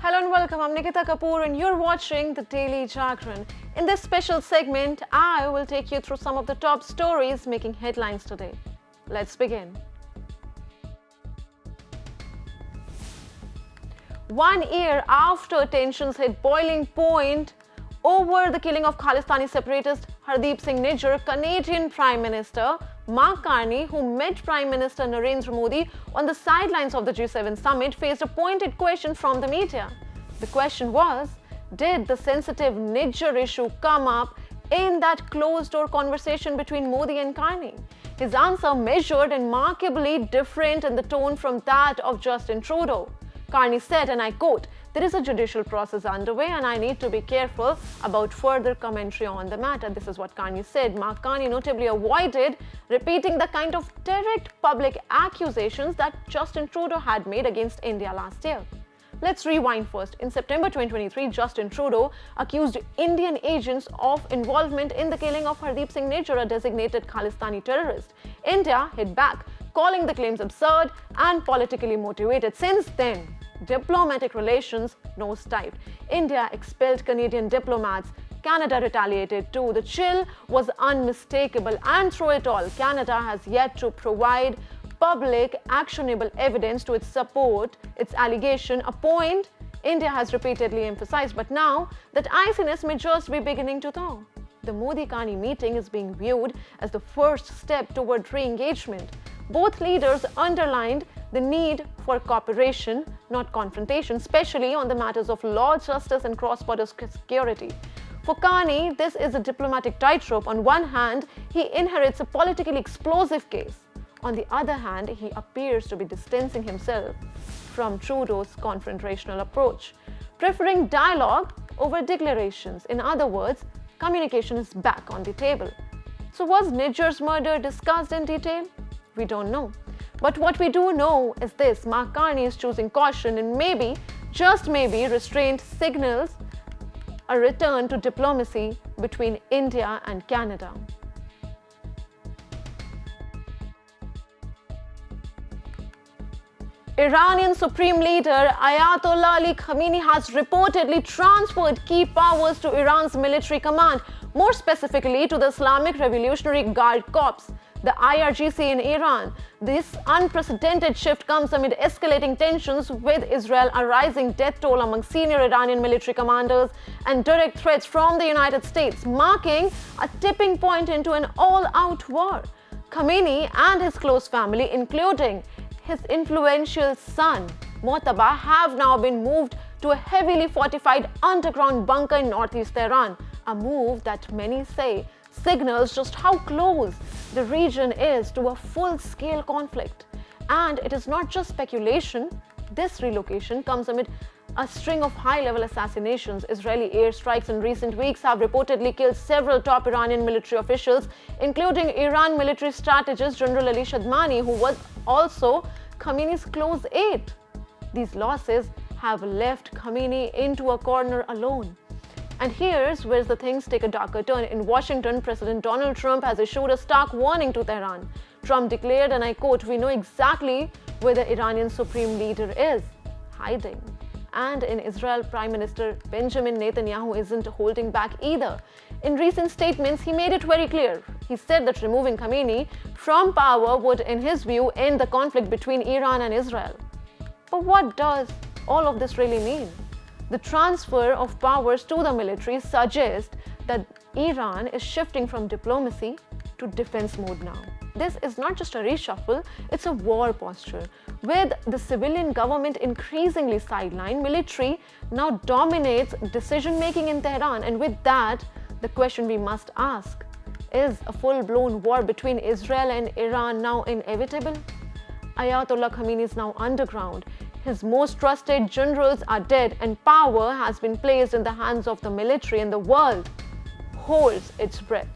Hello and welcome, I'm Nikita Kapoor and you're watching the Daily Jagran. In this special segment, I will take you through some of the top stories making headlines today. Let's begin. 1 year after tensions hit boiling point over the killing of Khalistani separatist Hardeep Singh Nijjar, Canadian Prime Minister Mark Carney, who met Prime Minister Narendra Modi on the sidelines of the G7 summit, faced a pointed question from the media. The question was, did the sensitive Nijjar issue come up in that closed-door conversation between Modi and Carney? His answer measured and markedly different in the tone from that of Justin Trudeau. Carney said, and I quote, "There is a judicial process underway and I need to be careful about further commentary on the matter." This is what Carney said. Mark Carney notably avoided repeating the kind of direct public accusations that Justin Trudeau had made against India last year. Let's rewind first. In September 2023, Justin Trudeau accused Indian agents of involvement in the killing of Hardeep Singh Nijjar, a designated Khalistani terrorist. India hit back, calling the claims absurd and politically motivated. Since then, diplomatic relations nosedived. India expelled Canadian diplomats. Canada retaliated too. The chill was unmistakable, and through it all, Canada has yet to provide public, actionable evidence to its support its allegation, a point India has repeatedly emphasized. But now that iciness may just be beginning to thaw. The Modi-Carney meeting is being viewed as the first step toward re-engagement. Both leaders underlined the need for cooperation, not confrontation, especially on the matters of law, justice, and cross-border security. For Carney, this is a diplomatic tightrope. On one hand, he inherits a politically explosive case. On the other hand, he appears to be distancing himself from Trudeau's confrontational approach, preferring dialogue over declarations. In other words, communication is back on the table. So was Nijjar's murder discussed in detail? We don't know. But what we do know is this: Mark Carney is choosing caution, and maybe, just maybe, restraint signals a return to diplomacy between India and Canada. Iranian Supreme Leader Ayatollah Ali Khamenei has reportedly transferred key powers to Iran's military command, more specifically to the Islamic Revolutionary Guard Corps, the IRGC in Iran. This unprecedented shift comes amid escalating tensions with Israel, a rising death toll among senior Iranian military commanders, and direct threats from the United States, marking a tipping point into an all-out war. Khamenei and his close family, including his influential son, Mojtaba, have now been moved to a heavily fortified underground bunker in northeast Tehran, a move that many say signals just how close the region is to a full-scale conflict. And it is not just speculation. This relocation comes amid a string of high-level assassinations. Israeli airstrikes in recent weeks have reportedly killed several top Iranian military officials, including Iran military strategist General Ali Shadmani, who was also Khamenei's close aide. These losses have left Khamenei into a corner alone. And here's where the things take a darker turn. In Washington, President Donald Trump has issued a stark warning to Tehran. Trump declared, and I quote, "We know exactly where the Iranian Supreme Leader is, hiding." And in Israel, Prime Minister Benjamin Netanyahu isn't holding back either. In recent statements, he made it very clear. He said that removing Khamenei from power would, in his view, end the conflict between Iran and Israel. But what does all of this really mean? The transfer of powers to the military suggests that Iran is shifting from diplomacy to defense mode now. This is not just a reshuffle, it's a war posture. With the civilian government increasingly sidelined, military now dominates decision-making in Tehran. And with that, the question we must ask, is a full-blown war between Israel and Iran now inevitable? Ayatollah Khamenei is now underground. His most trusted generals are dead, and power has been placed in the hands of the military, and the world holds its breath.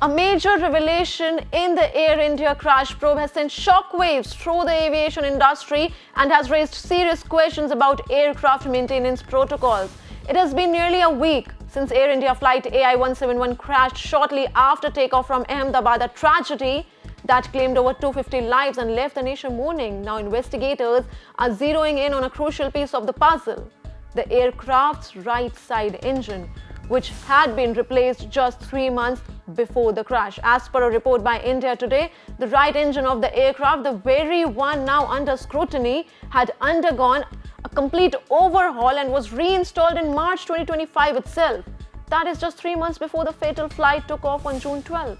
A major revelation in the Air India crash probe has sent shockwaves through the aviation industry and has raised serious questions about aircraft maintenance protocols. It has been nearly a week since Air India flight AI-171 crashed shortly after takeoff from Ahmedabad, a tragedy that claimed over 250 lives and left the nation mourning. Now investigators are zeroing in on a crucial piece of the puzzle: the aircraft's right side engine, which had been replaced just 3 months before the crash. As per a report by India Today, the right engine of the aircraft, the very one now under scrutiny, had undergone a complete overhaul and was reinstalled in March 2025 itself. That is just 3 months before the fatal flight took off on June 12.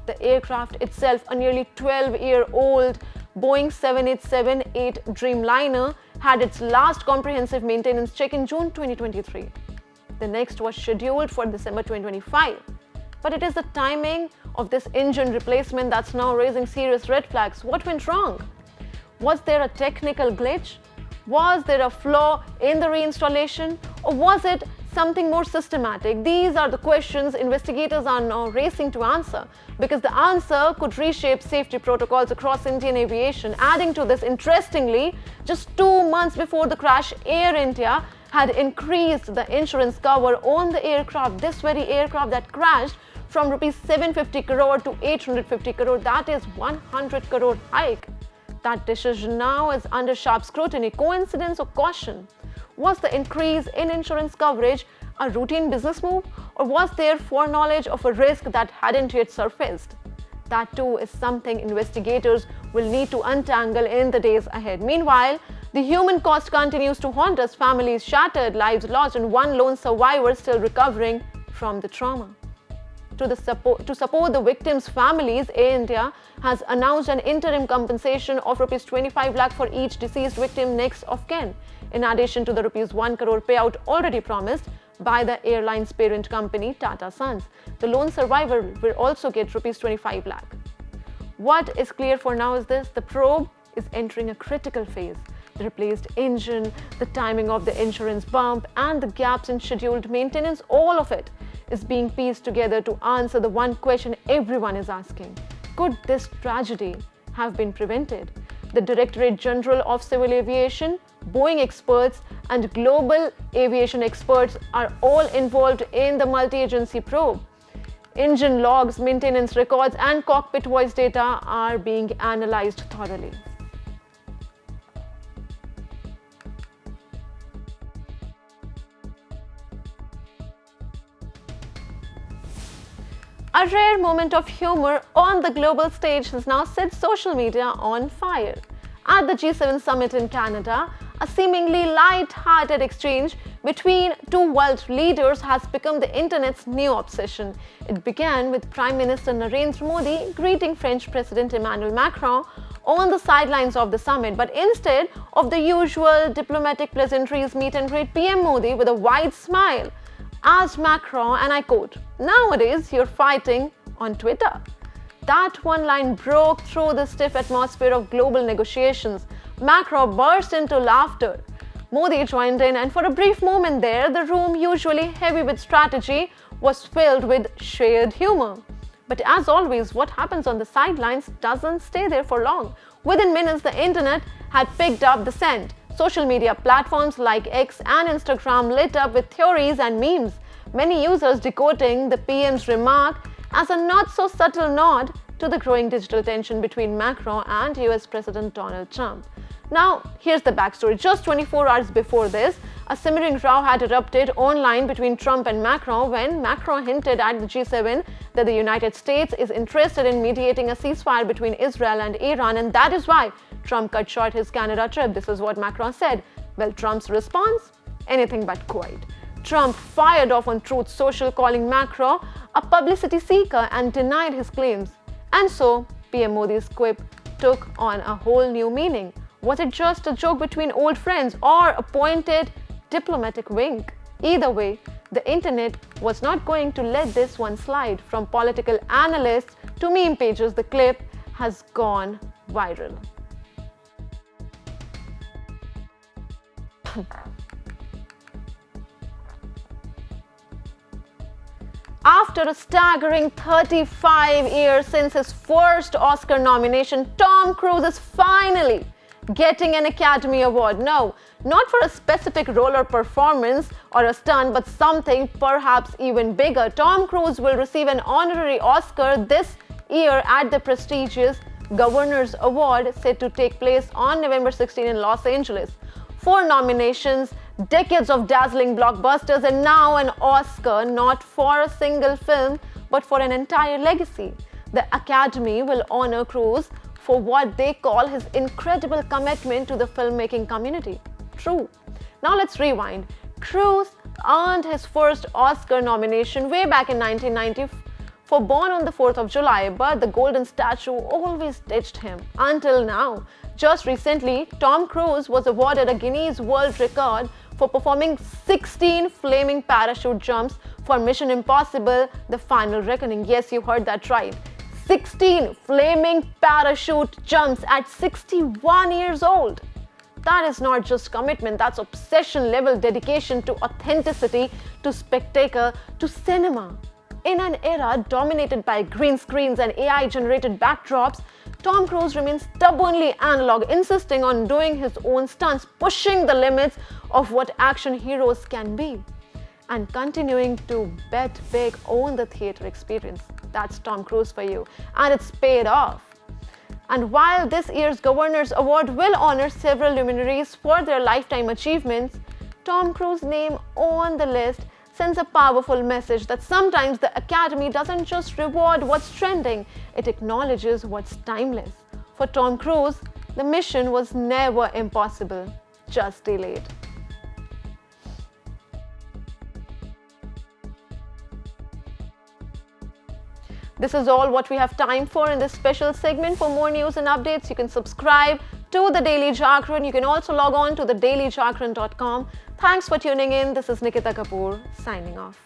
The aircraft itself, a nearly 12-year-old Boeing 787-8 Dreamliner, had its last comprehensive maintenance check in June 2023. The next was scheduled for December 2025. But it is the timing of this engine replacement that's now raising serious red flags. What went wrong? Was there a technical glitch? Was there a flaw in the reinstallation? Or was it something more systematic? These are the questions investigators are now racing to answer, because the answer could reshape safety protocols across Indian aviation. Adding to this, interestingly, just 2 months before the crash, Air India had increased the insurance cover on the aircraft, this very aircraft that crashed, from rupees 750 crore to 850 crore. That is 100 crore hike. That decision now is under sharp scrutiny. Coincidence or caution? Was the increase in insurance coverage a routine business move, or was there foreknowledge of a risk that hadn't yet surfaced? That too is something investigators will need to untangle in the days ahead. Meanwhile, the human cost continues to haunt us: families shattered, lives lost, and one lone survivor still recovering from the trauma. To support the victims' families, Air India has announced an interim compensation of rupees 25 lakh for each deceased victim next of kin, in addition to the rupees 1 crore payout already promised by the airline's parent company, Tata Sons. The lone survivor will also get rupees 25 lakh. What is clear for now is this: the probe is entering a critical phase. The replaced engine, the timing of the insurance bump, and the gaps in scheduled maintenance, all of it is being pieced together to answer the one question everyone is asking: could this tragedy have been prevented? The Directorate General of Civil Aviation, Boeing experts, and global aviation experts are all involved in the multi-agency probe. Engine logs, maintenance records, and cockpit voice data are being analyzed thoroughly. A rare moment of humor on the global stage has now set social media on fire. At the G7 summit in Canada, a seemingly light-hearted exchange between two world leaders has become the internet's new obsession. It began with Prime Minister Narendra Modi greeting French President Emmanuel Macron on the sidelines of the summit, but instead of the usual diplomatic pleasantries, meet and greet PM Modi with a wide smile asked Macron, and I quote, "Nowadays you're fighting on Twitter." That one line broke through the stiff atmosphere of global negotiations. Macron burst into laughter. Modi joined in, and for a brief moment there, the room, usually heavy with strategy, was filled with shared humor. But as always, what happens on the sidelines doesn't stay there for long. Within minutes, the internet had picked up the scent. Social media platforms like X and Instagram lit up with theories and memes, many users decoding the PM's remark as a not-so-subtle nod to the growing digital tension between Macron and US President Donald Trump. Now, here's the backstory. Just 24 hours before this, a simmering row had erupted online between Trump and Macron when Macron hinted at the G7 that the United States is interested in mediating a ceasefire between Israel and Iran, and that is why Trump cut short his Canada trip. This is what Macron said. Well, Trump's response? Anything but quiet. Trump fired off on Truth Social, calling Macron a publicity seeker and denied his claims. And so, PM Modi's quip took on a whole new meaning. Was it just a joke between old friends or a pointed diplomatic wink? Either way, the internet was not going to let this one slide. From political analysts to meme pages, the clip has gone viral. After a staggering 35 years since his first Oscar nomination, Tom Cruise is finally getting an Academy Award. No, not for a specific role or performance or a stunt, but something perhaps even bigger. Tom Cruise will receive an honorary Oscar this year at the prestigious Governor's Award set to take place on November 16 in Los Angeles. 4 nominations, decades of dazzling blockbusters, and now an Oscar not for a single film but for an entire legacy. The Academy will honor Cruise for what they call his incredible commitment to the filmmaking community. True. Now let's rewind. Cruise earned his first Oscar nomination way back in 1990 for Born on the 4th of July, but the golden statue always ditched him until now. Just recently, Tom Cruise was awarded a Guinness World Record for performing 16 flaming parachute jumps for Mission Impossible: The Final Reckoning. Yes, you heard that right. 16 flaming parachute jumps at 61 years old. That is not just commitment, that's obsession-level dedication to authenticity, to spectacle, to cinema. In an era dominated by green screens and AI-generated backdrops, Tom Cruise remains stubbornly analog, insisting on doing his own stunts, pushing the limits of what action heroes can be, and continuing to bet big on the theater experience. That's Tom Cruise for you, and it's paid off. And while this year's Governor's Award will honor several luminaries for their lifetime achievements, Tom Cruise's name on the list sends a powerful message that sometimes the Academy doesn't just reward what's trending, it acknowledges what's timeless. For Tom Cruise, the mission was never impossible, just delayed. This is all what we have time for in this special segment. For more news and updates, you can subscribe to the Daily Jagran. You can also log on to thedailyjagran.com. Thanks for tuning in. This is Nikita Kapoor signing off.